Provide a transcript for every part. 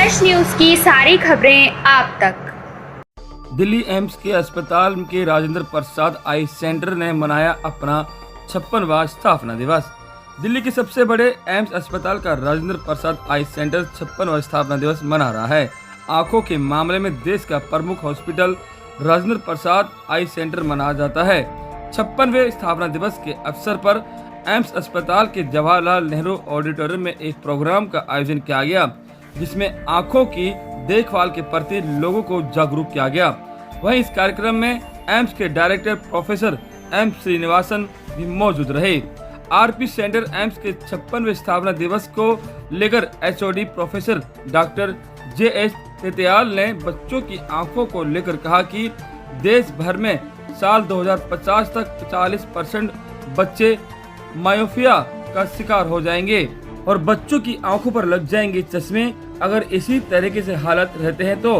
Fresh news की सारी खबरें आप तक। दिल्ली एम्स के अस्पताल के राजेंद्र प्रसाद आई सेंटर ने मनाया अपना 56वां स्थापना दिवस। दिल्ली के सबसे बड़े एम्स अस्पताल का राजेंद्र प्रसाद आई सेंटर 56वां स्थापना दिवस मना रहा है। आंखों के मामले में देश का प्रमुख हॉस्पिटल राजेंद्र प्रसाद आई सेंटर मनाया जाता है। 56वें स्थापना दिवस के अवसर पर एम्स अस्पताल के जवाहरलाल नेहरू ऑडिटोरियम में एक प्रोग्राम का आयोजन किया गया, जिसमें आंखों की देखभाल के प्रति लोगों को जागरूक किया गया। वहीं इस कार्यक्रम में एम्स के डायरेक्टर प्रोफेसर एम श्रीनिवासन भी मौजूद रहे। आरपी सेंटर एम्स के 56वें स्थापना दिवस को लेकर एचओडी प्रोफेसर डॉक्टर JH तेतियाल ने बच्चों की आंखों को लेकर कहा कि देश भर में साल 2050 तक 40% बच्चे मायोपिया का शिकार हो जाएंगे और बच्चों की आंखों पर लग जाएंगे चश्मे अगर इसी तरीके से हालत रहते हैं तो।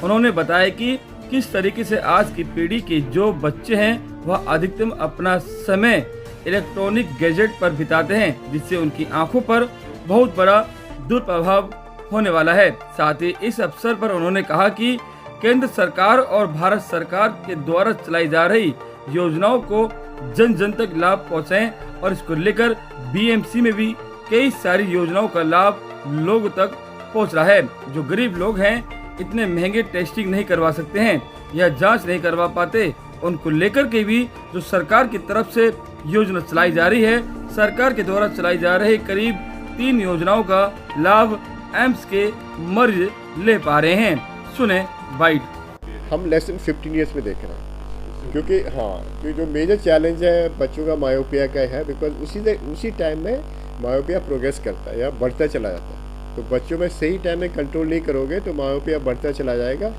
उन्होंने बताया कि किस तरीके से आज की पीढ़ी के जो बच्चे हैं वह अधिकतम अपना समय इलेक्ट्रॉनिक गैजेट पर बिताते हैं, जिससे उनकी आंखों पर बहुत बड़ा दुष्प्रभाव होने वाला है। साथ ही इस अवसर पर उन्होंने कहा कि केंद्र सरकार और भारत सरकार के द्वारा चलाई जा रही योजनाओं को जन जन तक लाभ पहुँचाएं और इसको लेकर BMC में भी कई सारी योजनाओं का लाभ लोगों तक पहुंच रहा है। जो गरीब लोग हैं इतने महंगे टेस्टिंग नहीं करवा सकते हैं या जांच नहीं करवा पाते, उनको लेकर के भी जो सरकार की तरफ से योजना चलाई जा रही है, सरकार के द्वारा चलाई जा रही करीब 3 योजनाओं का लाभ एम्स के मरीज ले पा रहे हैं। सुने वाइट। हम लेस देन 15 ईयर्स में देख रहे हैं, क्योंकि क्योंकि जो मेजर चैलेंज है बच्चों का मायोपिया का है, बिकॉज उसी टाइम में मायोपिया प्रोग्रेस करता है या बढ़ता चला जाता है। तो बच्चों में सही टाइम में कंट्रोल नहीं करोगे तो मायोपिया बढ़ता चला जाएगा।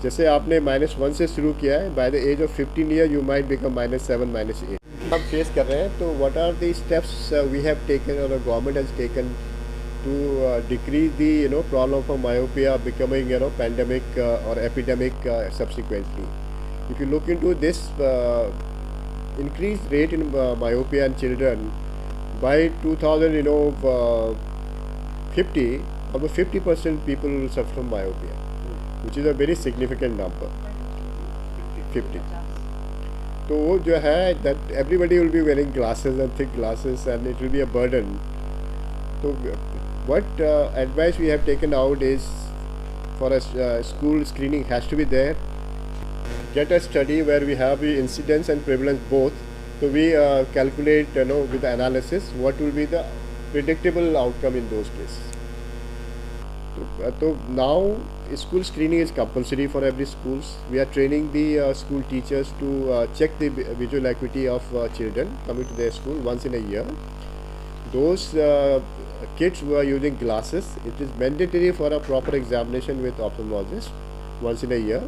जैसे आपने -1 से शुरू किया है, by the age of 15 year you might become -7 -8 हम फेस कर रहे हैं। तो what are the steps we have taken और government has taken to decrease the problem of myopia becoming pandemic और epidemic subsequently. If you look into this increased rate in myopia in children by 2050, almost 50% people will suffer from myopia, which is a very significant number. 50. तो वो जो है that everybody will be wearing glasses and thick glasses and it will be a burden. So what advice we have taken out is for a school screening has to be there. Get a study where we have the incidence and prevalence both. So we calculate with the analysis what will be the predictable outcome in those cases. So now school screening is compulsory for every schools. We are training the school teachers to check the visual acuity of children coming to their school once in a year. Those kids who are using glasses, it is mandatory for a proper examination with ophthalmologist once in a year.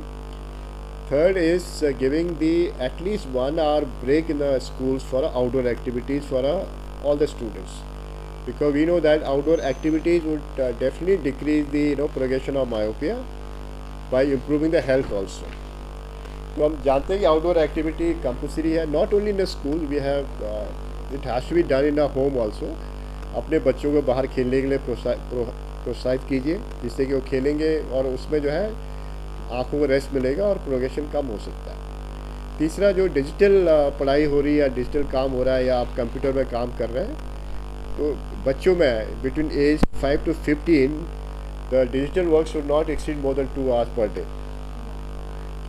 Third is giving the at least 1 hour break in the schools for outdoor activities for all the students, because we know that outdoor activities would definitely decrease the progression of myopia by improving the health also. तो हम जानते हैं कि outdoor activity compulsory है, not only in the school, we have it has to be done in a home also. अपने बच्चों को बाहर खेलने के लिए प्रोत्साहित कीजिए, जिससे कि वो खेलेंगे और उसमें जो है आँखों को रेस्ट मिलेगा और प्रोग्रेशन कम हो सकता है। तीसरा, जो डिजिटल पढ़ाई हो रही है या डिजिटल काम हो रहा है या आप कंप्यूटर में काम कर रहे हैं, तो बच्चों में between age 5 to 15 the digital work should not exceed more than 2 hours per day.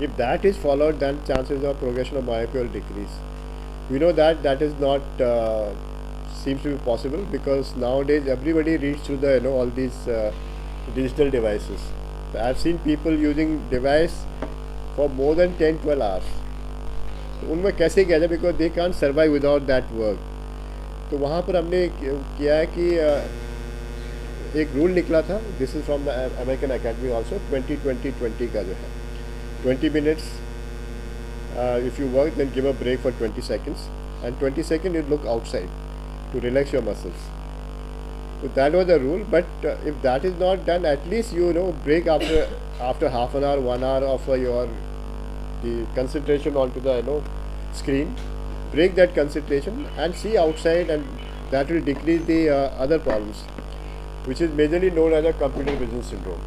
If that is followed, then chances of progression of myopia will decrease. We know that is not seems to be possible, because nowadays everybody reads through the all these digital devices. So I've seen people using device for more than 10-12 hours. तो उनमें कैसे किया जाए, because they can't survive without that work. तो वहाँ पर हमने किया है कि एक रूल निकला था, this is from the American academy also, 20-20-20 का जो है 20 minutes if you work, then give a break for 20 seconds, and 20 seconds you look outside to relax your muscles. So that was the rule. But if that is not done, at least break after half an hour, 1 hour of the concentration onto the screen. Break that concentration and see outside, and that will decrease the other problems, which is majorly known as a computer vision syndrome.